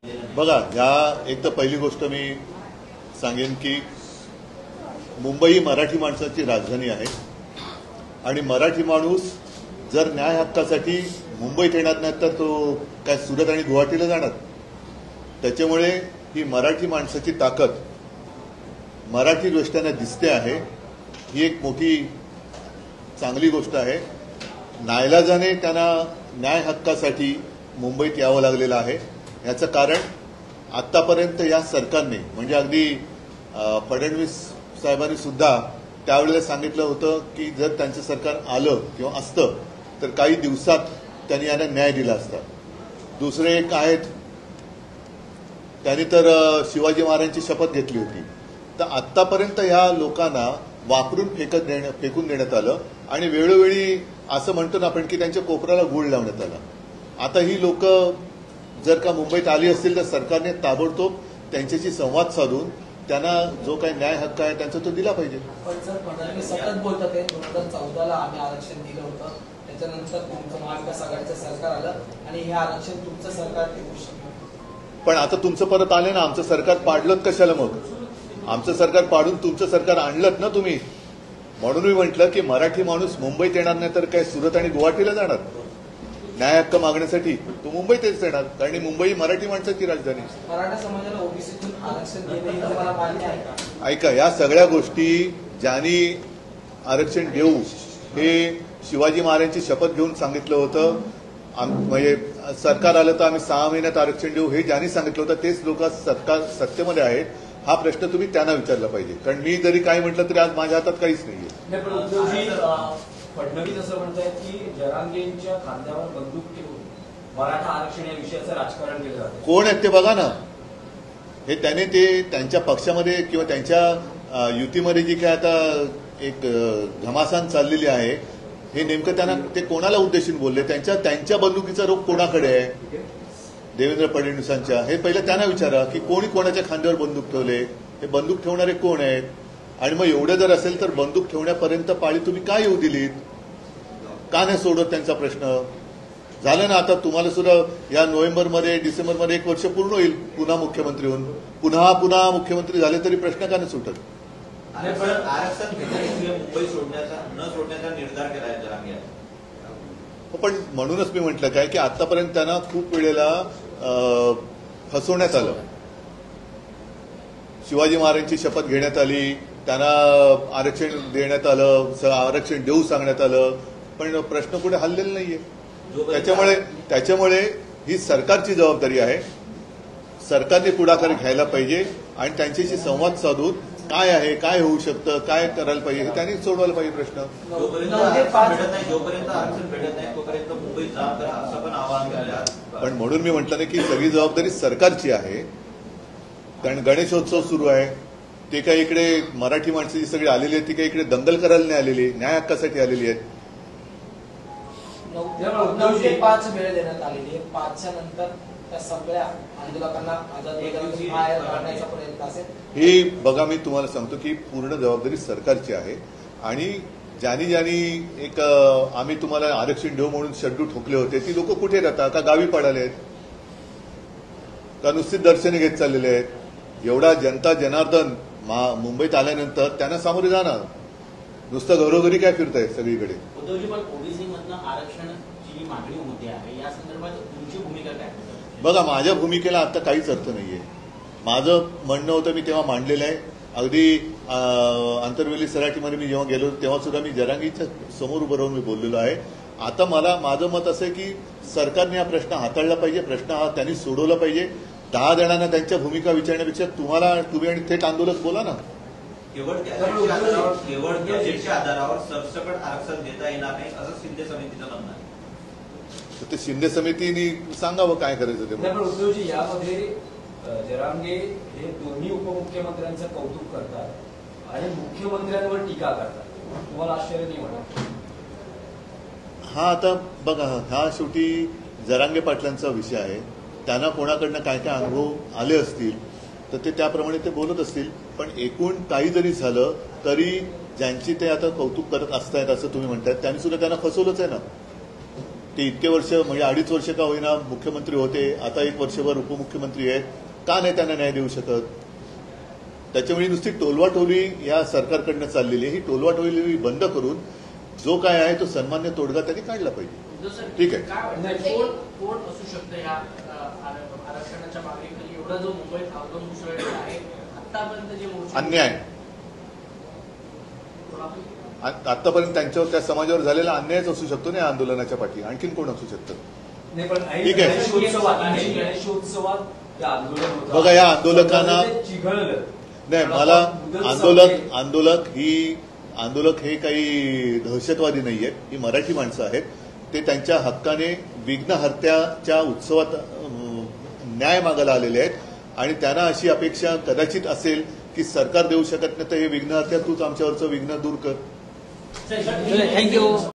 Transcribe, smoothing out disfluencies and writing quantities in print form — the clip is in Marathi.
बघा, ह्या एक तर पहिली गोष्ट मी सांगेन की मुंबई ही मराठी माणसाची राजधानी आहे आणि मराठी माणूस जर न्याय हक्कासाठी मुंबईत येणार नाही तर तो काय सुरत आणि गुवाहाटीला जाणार. त्याच्यामुळे ही मराठी माणसाची ताकद मराठी दृष्ट्याने दिसते आहे. ही एक मोठी चांगली गोष्ट आहे. नाईलाजाने त्यांना न्याय हक्कासाठी मुंबईत यावं लागलेलं आहे. याचं कारण आतापर्यंत या सरकारने म्हणजे अगदी फडणवीस साहेबांनी सुद्धा त्यावेळेला सांगितलं होतं की जर त्यांचं सरकार आलं किंवा असतं तर काही दिवसात त्यांनी यांना न्याय दिला असता. दुसरे एक आहेत, त्यांनी तर शिवाजी महाराजांची शपथ घेतली होती. तर आत्तापर्यंत ह्या लोकांना वापरून फेकून देण्यात आलं आणि वेळोवेळी असं म्हणतो ना आपण की त्यांच्या कोपऱ्याला गूळ लावण्यात आला. आता ही लोक जर का मुंबईत आली असतील तर सरकारने ताबडतोब त्यांच्याशी संवाद साधून त्यांना जो काही न्याय हक्क आहे त्यांचा तो दिला पाहिजे. पण सर, फडणवीस सतत बोलतात 2014ला आम्ही आरक्षण दिलं होतं, त्याच्यानंतर तुमचं महाविकास आघाडीचं सरकार आलं आणि हे आरक्षण तुमचं सरकार टिकू शकतं. पण आता तुमचं परत आले ना, आमचं सरकार पाडलं कशाला मग? आमचं सरकार पाडून तुमचं सरकार आणलं ना तुम्ही. म्हणून मी म्हटलं की मराठी माणूस मुंबईत येणार नाही तर काय सुरत आणि गुवाहाटीला जाणार न्याय हक्क मागण्यासाठी? तो मुंबईतच येणार, कारण मुंबई मराठी माणसाची राजधानी. मराठा समाजाला ओबीसीतून आरक्षण देणे हे तुम्हाला मान्य आहे का? ऐका, या सगळ्या गोष्टी ज्यांनी आरक्षण देऊ हे शिवाजी महाराजांची शपथ घेऊन सांगितलं होतं. म्हणजे सरकार आलं तर आम्ही 6 महिन्यात आरक्षण देऊ हे ज्यांनी सांगितलं होतं तेच लोक सरकार सत्तेमध्ये आहेत. हा प्रश्न तुम्ही त्यांना विचारला पाहिजे, कारण मी जरी काय म्हटलं तरी आज माझ्या हातात काहीच नाहीये. फडणवीस असं म्हणतायत की जरांगेंच्या खांद्यावर बंदूक ठेवून मराठा आरक्षण या विषयाचं राजकारण केलं जातं. कोण आहेत ते बघा ना. हे त्याने ते त्यांच्या पक्षामध्ये किंवा त्यांच्या युतीमध्ये जी काय आता एक घमासान चाललेली आहे हे नेमकं त्यांना ते कोणाला उद्देशून बोलले? त्यांच्या बंदुकीचा रोग कोणाकडे आहे? देवेंद्र फडणवीसांच्या. हे पहिलं त्यांना विचारा की कोणी कोणाच्या खांद्यावर बंदूक ठेवले, हे बंदूक ठेवणारे कोण आहेत? आणि मग एवढं जर असेल तर बंदूक ठेवण्यापर्यंत पाळी तुम्ही काय येऊ दिलीत? का नाही सोडत त्यांचा प्रश्न? झालं ना, आता तुम्हाला सुद्धा या नोव्हेंबरमध्ये डिसेंबरमध्ये 1 वर्ष पूर्ण होईल पुन्हा मुख्यमंत्री होऊन. पुन्हा मुख्यमंत्री झाले तरी प्रश्न का नाही सुटत? आरक्षण मुंबई सोडण्याचा न सोडण्याचा निर्धार केला जरांगे. पण म्हणूनच मी म्हटलं काय की आतापर्यंत त्यांना खूप वेळेला फसवण्यात आलं. शिवाजी महाराजांची शपथ घेण्यात आली, त्यांना आरक्षण देण्यात आलं, आरक्षण देऊ सांगण्यात आलं, पण प्रश्न कुठे हललेला नाहीये. त्याच्यामुळे ही सरकारची जबाबदारी आहे. सरकारने पुढाकार घ्यायला पाहिजे आणि त्यांच्याशी संवाद साधून काय आहे, काय होऊ शकतं, काय करायला पाहिजे हे त्यांनी सोडवायला पाहिजे प्रश्न. जोपर्यंत आरक्षण भेटत नाही तोपर्यंत मुंबईत जा करा असं पण आवाहन केलं. पण म्हणून मी म्हटलं नाही की सगळी जबाबदारी सरकारची आहे. कारण गणेशोत्सव सुरू आहे, ते काही इकडे मराठी माणसं जी सगळी आलेली आहेत ती काही इकडे दंगल करायला नाही आलेली, न्याय हक्कासाठी आलेली आहेत. 9 ते 5 वेळ देण्यात आलेली आहे. 5च्या नंतर त्या सगळ्या आंदोलकांना बाहेर काढण्याचा प्रयत्न असेल. ही बघा, मी तुम्हाला सांगतो की पूर्ण जबाबदारी सरकारची आहे. आणि ज्यांनी एक आम्ही तुम्हाला आरक्षण देऊ म्हणून शड्डू ठोकले होते ती लोक कुठे राहतात? का गावी पडाले आहेत? का नुसती दर्शने घेत चाललेले आहेत? एवढा जनता जनार्दन मुंबईत आल्यानंतर त्यांना सामोरे जाणार. नुसतं घरोघरी काय फिरताय सगळीकडे? उद्धवजी, पण ओबीसी मधनं आरक्षणाची मागणी होते आहे, या संदर्भात तुमची भूमिका काय? बघा, माझ्या भूमिकेला आता काहीच अर्थ नाहीये. माझं म्हणणं होतं, मी तेव्हा मांडलेलं आहे. अगदी आंतरवेली सराटीमध्ये मी जेव्हा गेलो तेव्हा सुद्धा मी जरांगीच्या समोर उभं राहून मी बोललेलो आहे. आता माझं मत असं आहे की सरकारने हा प्रश्न हाताळला पाहिजे. प्रश्न हा त्यांनी सोडवला पाहिजे. 10 जणांना त्यांच्या भूमिका विचारण्यापेक्षा तुम्ही आणि थेट आंदोलक बोला ना. केवळ गॅजेटच्या आधारावर सरसकट आरक्षण देता येणार नाही असं शिंदे समितीचं म्हणणं आहे. ते शिंदे समितीने सांगावं काय करायचं ते. उद्धवजी, यामध्ये जरांगे हे दोन्ही उपमुख्यमंत्र्यांचं कौतुक करतात आणि मुख्यमंत्र्यांवर टीका करतात. तुम्हाला आश्चर्य नाही वाटत? हा, आता बघा, हा शेवटी जरांगे पाटलांचा विषय आहे. त्यांना कोणाकडनं काय काय अनुभव आले असतील तर ते त्याप्रमाणे ते बोलत असतील. पण एकूण काही जरी झालं तरी ज्यांची ते आता कौतुक करत असतायत असं तुम्ही म्हणतायत त्यांनी सुद्धा त्यांना फसवलंच आहे ना. ते इतके वर्ष म्हणजे 2.5 वर्ष का होईना मुख्यमंत्री होते, आता 1 वर्षभर उपमुख्यमंत्री आहेत, का नाही त्यांना न्याय देऊ शकत? त्याच्यामुळे नुसती टोलवाटोली या सरकारकडनं चाललेली आहे. ही टोलवाटोली बंद करून जो काय आहे तो सन्मान्य तोडगा त्यांनी काढला पाहिजे. ठीक आहे. काय वाटतं कोण असू शकतं या आरक्षणाच्या मागणीखाली एवढा जो मुंबईत आंदोलन उसळलेलं आहे आतापर्यंत जे मोर्चे अन्याय आतापर्यंत त्यांच्यावर त्या समाजावर झालेला अन्यायच असू शकतो ना या आंदोलनाच्या पाठी. आणखीन कोण असू शकतं? नाही पण ठीक आहे. गणेशोत्सवात या आंदोलन होतं. बघा, या आंदोलकांना चिघळलं नाही, मला आंदोलक हे काही दहशतवादी नाही आहेत. ही मराठी माणसं आहेत. ते त्यांच्या हक्काने विघ्नहर्त्याच्या उत्सवात न्याय मागायला आलेले आहेत आणि त्यांना अशी अपेक्षा कदाचित असेल की सरकार देऊ शकत नाही तर हे विघ्नहर्त्या तूच आमच्यावरचं विघ्न दूर कर. थँक्यू.